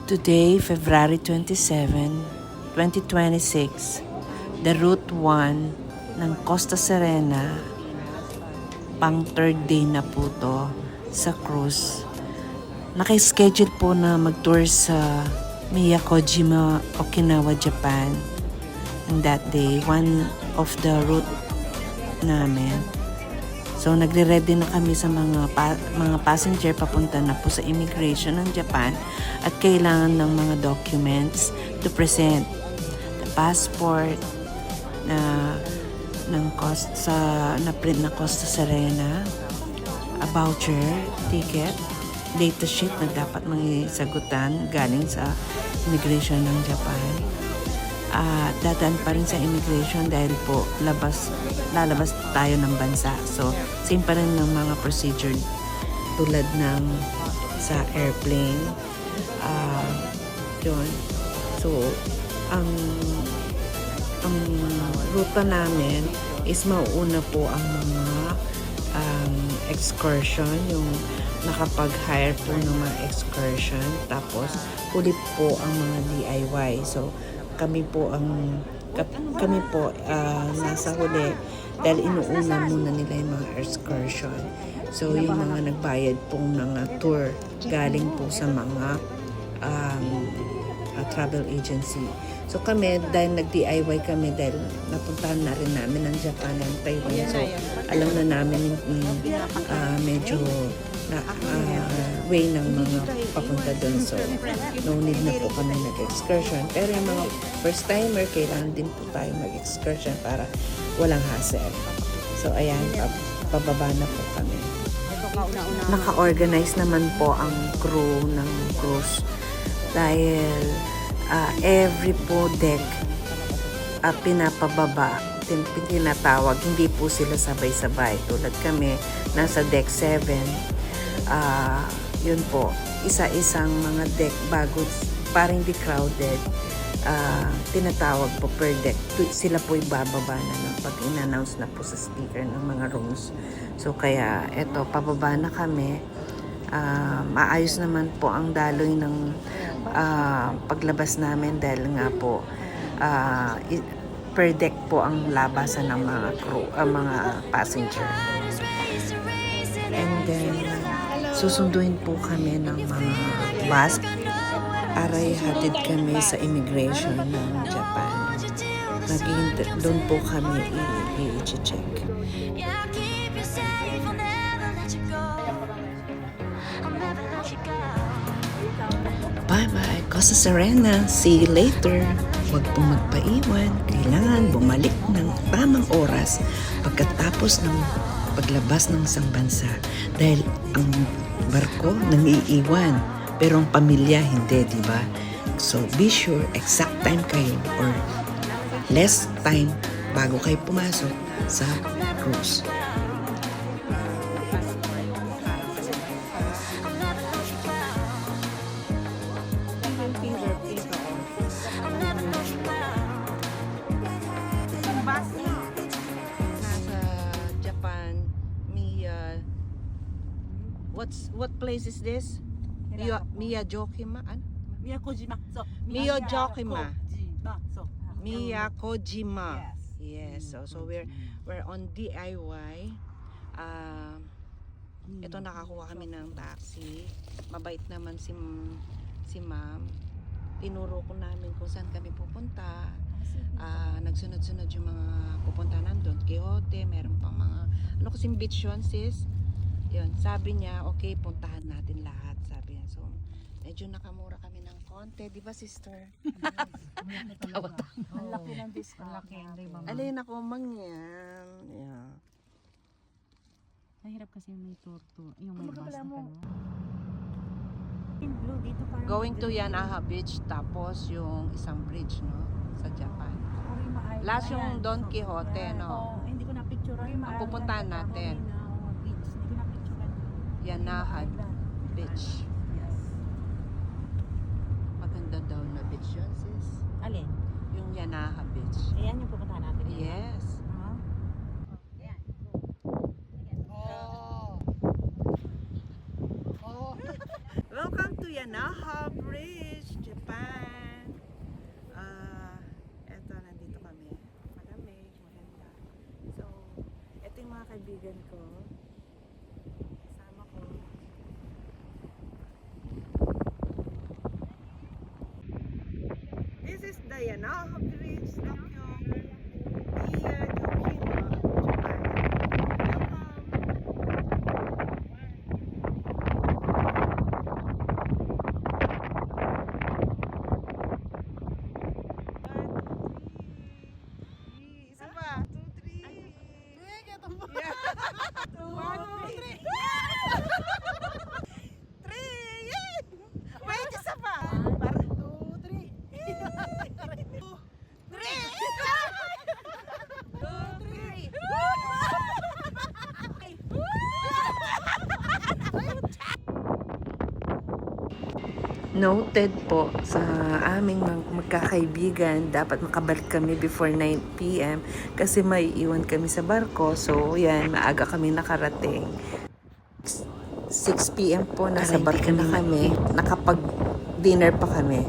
Today, February 27, 2026, the Route 1 ng Costa Serena, pang third day na po to sa cruise. Naka-schedule po na mag-tour sa Miyakojima, Okinawa, Japan. And that day, one of the route namin. So, nagre-ready na kami sa mga passenger papunta na po sa immigration ng Japan at kailangan ng mga documents to present. The passport na print na Costa Serena, a voucher, ticket, data sheet na dapat sagutan galing sa immigration ng Japan. Dadaan pa rin sa immigration dahil po lalabas tayo ng bansa. So, same pa rin ng mga procedure tulad ng sa airplane. Yun. So, ang ruta namin is mauuna po ang mga excursion, yung nakapag-hire po ng mga excursion. Tapos, huli po ang mga DIY. So, kami po nasa huli dahil inuuna muna nila yung mga excursion. So, yung mga nagbayad pong mga tour galing po sa mga travel agency. So, kami, dahil nag-DIY kami, dahil napuntahan na rin namin ng Japan and Taiwan. So, alam na namin yung medyo way ng mga papunta doon. So, no need na po kami nag-excursion. Pero yung mga first timer, kailangan din po tayo mag-excursion para walang hassle. So, ayan, pababa na po kami. Naka-organize naman po ang crew ng cruise dahil every po deck pinapababa, tinatawag, hindi po sila sabay-sabay. Tulad kami, nasa deck 7, yun po, isa-isang mga deck bago, parang di crowded, tinatawag po per deck. Sila po ibababa na pag in-announce na po sa speaker ng mga rooms. So kaya eto, pababa na kami. Maayos naman po ang daloy ng paglabas namin dahil nga po per deck po ang labasan ng mga crew, mga passenger. And then susunduin po kami ng mga bus para ihatid kami sa immigration ng Japan. Doon po kami i-check. Bye-bye, Costa Serena. See you later. Huwag pong magpaiwan. Kailangan bumalik ng tamang oras pagkatapos ng paglabas ng isang bansa. Dahil ang barko nangiiwan, pero ang pamilya hindi, di ba? So, be sure, exact time kayo or less time bago kayo pumasok sa cruise. What place is this? Miyakojima? Miyakojima. Miyakojima. Miyakojima. Yes. So we're on DIY. Ito, nakakuha kami ng taxi. Mabait naman si ma'am. Tinuro ko namin kung saan kami pupunta. Nagsunod-sunod yung mga pupunta nandun. Quixote, meron pang mga kasing beach yun, sis? Yun, sabi niya, okay, puntahan natin lahat, sabi niya. So, medyo nakamura kami ng konti, di ba, sister? Ang laki ng discount. Alin ako, mangyan. Yeah. Mahirap kasi may torto. Yung may bus na gano'n. Going to Yanaha Beach, tapos yung isang bridge, no? Sa Japan. Last yung Don Quixote, no? Hindi ko na-picture. Ang pupuntahan natin. Yanaha Beach. Yes. Maganda daw na beach yun, sis. Alin? Yung Yanaha Beach. Ayan yung pupuntahan natin. Yes. Welcome to Yanaha Bridge. is the Yanaha Bridge, Tokyo. Here, Japan. Welcome. Isa pa. 2, 3. Yeah. 2, 3. 3. Yay! Wait, isa pa. Para 2, 3. 3. 2, 3. Noted po sa aming magkakaibigan, dapat makabalik kami before 9 p.m. kasi may iwan kami sa barko. So, yan, maaga kami nakarating. 6 p.m. po, nasa barko na kami. Nakapag-dinner pa kami.